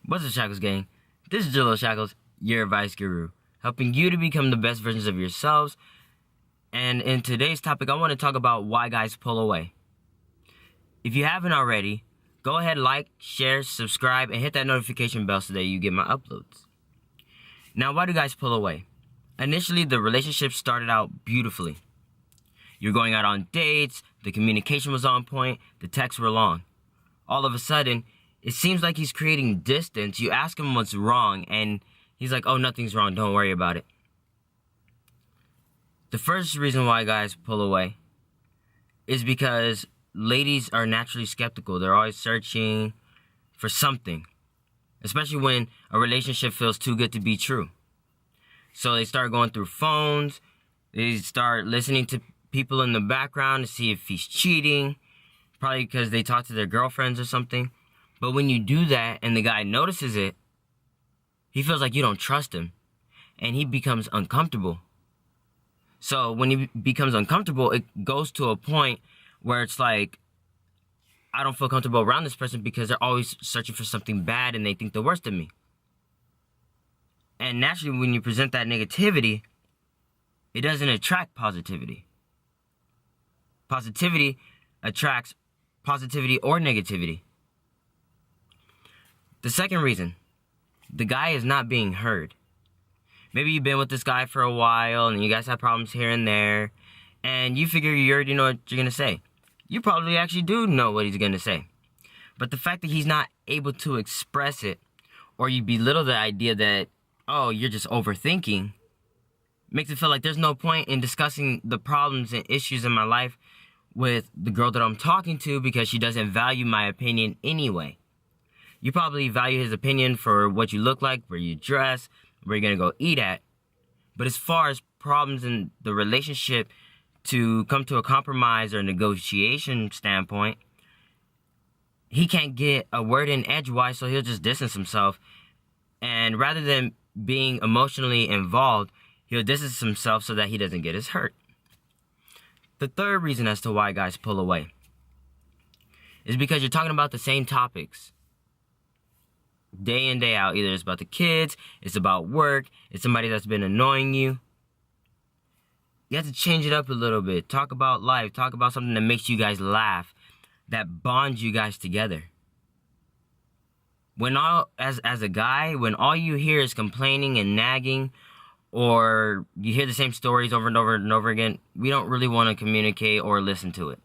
What's up, Shacklz gang? This is Jaleel Shacklz, your advice guru, helping you to become the best versions of yourselves. And in today's topic, I want to talk about why guys pull away. If you haven't already, go ahead, like, share, subscribe, and hit that notification bell so that you get my uploads. Now, why do guys pull away? Initially, the relationship started out beautifully. You're going out on dates, the communication was on point, the texts were long. All of a sudden, it seems like he's creating distance. You ask him what's wrong, and he's like, oh, nothing's wrong, don't worry about it. The first reason why guys pull away is because ladies are naturally skeptical. They're always searching for something, especially when a relationship feels too good to be true. So they start going through phones, they start listening to people in the background to see if he's cheating, probably because they talk to their girlfriends or something. But when you do that and the guy notices it, he feels like you don't trust him, and he becomes uncomfortable. So when he becomes uncomfortable, it goes to a point where it's like, I don't feel comfortable around this person because they're always searching for something bad and they think the worst of me. And naturally, when you present that negativity, it doesn't attract positivity. Positivity attracts positivity or negativity. The second reason, the guy is not being heard. Maybe you've been with this guy for a while and you guys have problems here and there, and you figure you already know what you're going to say. You probably actually do know what he's going to say. But the fact that he's not able to express it, or you belittle the idea that, oh, you're just overthinking, makes it feel like there's no point in discussing the problems and issues in my life with the girl that I'm talking to because she doesn't value my opinion anyway. You probably value his opinion for what you look like, where you dress, where you're going to go eat at. But as far as problems in the relationship to come to a compromise or negotiation standpoint, he can't get a word in edgewise, so he'll just distance himself. And rather than being emotionally involved, he'll distance himself so that he doesn't get as hurt. The third reason as to why guys pull away is because you're talking about the same topics day in, day out. Either it's about the kids, it's about work, it's somebody that's been annoying you. You have to change it up a little bit. Talk about life. Talk about something that makes you guys laugh, that bonds you guys together. When as a guy, when all you hear is complaining and nagging, or you hear the same stories over and over and over again, we don't really want to communicate or listen to it.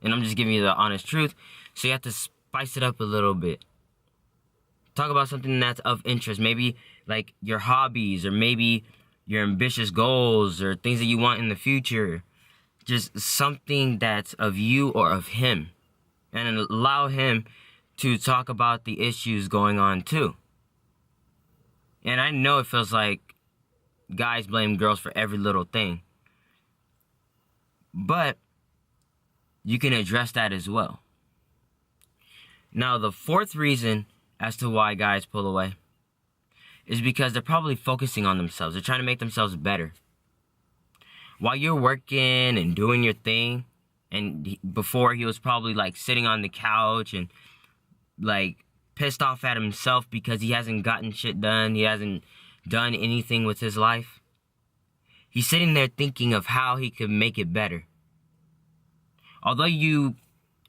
And I'm just giving you the honest truth, so you have to spice it up a little bit. Talk about something that's of interest, maybe like your hobbies, or maybe your ambitious goals, or things that you want in the future. Just something that's of you or of him. And allow him to talk about the issues going on too. And I know it feels like guys blame girls for every little thing, but you can address that as well. Now, the fourth reason as to why guys pull away is because they're probably focusing on themselves. They're trying to make themselves better. While you're working and doing your thing, and before he was probably like sitting on the couch and like pissed off at himself because he hasn't gotten shit done, he hasn't done anything with his life. He's sitting there thinking of how he could make it better. Although you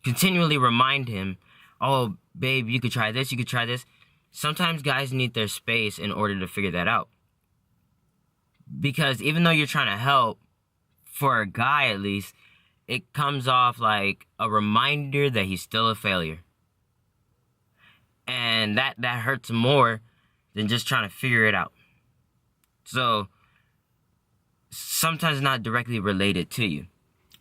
continually remind him, oh, babe, you could try this, you could try this. Sometimes guys need their space in order to figure that out. Because even though you're trying to help, for a guy at least, it comes off like a reminder that he's still a failure. And that hurts more than just trying to figure it out. So, sometimes not directly related to you.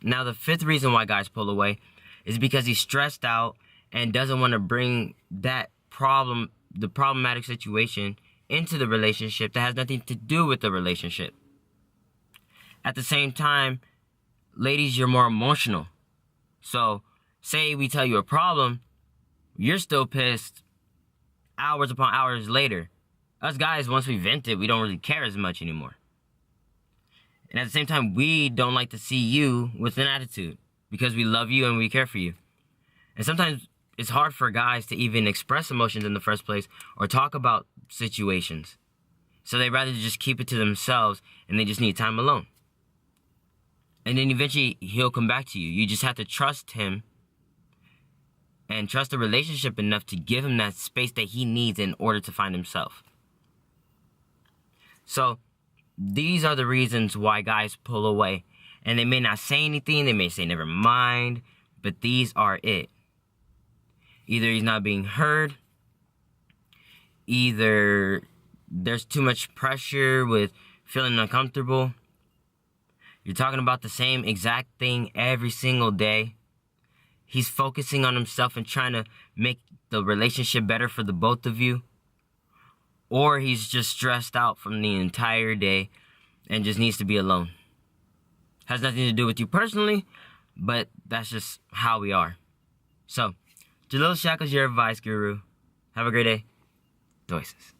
Now, the fifth reason why guys pull away is because he's stressed out and doesn't want to bring that problem, the problematic situation, into the relationship that has nothing to do with the relationship. At the same time, ladies, you're more emotional. So, say we tell you a problem, you're still pissed hours upon hours later. Us guys, once we vent it, we don't really care as much anymore. And at the same time, we don't like to see you with an attitude because we love you and we care for you. And sometimes it's hard for guys to even express emotions in the first place or talk about situations. So they rather just keep it to themselves, and they just need time alone. And then eventually he'll come back to you. You just have to trust him and trust the relationship enough to give him that space that he needs in order to find himself. So these are the reasons why guys pull away. And they may not say anything, they may say never mind, but these are it. Either he's not being heard, either there's too much pressure with feeling uncomfortable. You're talking about the same exact thing every single day. He's focusing on himself and trying to make the relationship better for the both of you. Or he's just stressed out from the entire day and just needs to be alone. Has nothing to do with you personally, but that's just how we are. So, Jaleel Shacklz, your advice guru. Have a great day. Doices.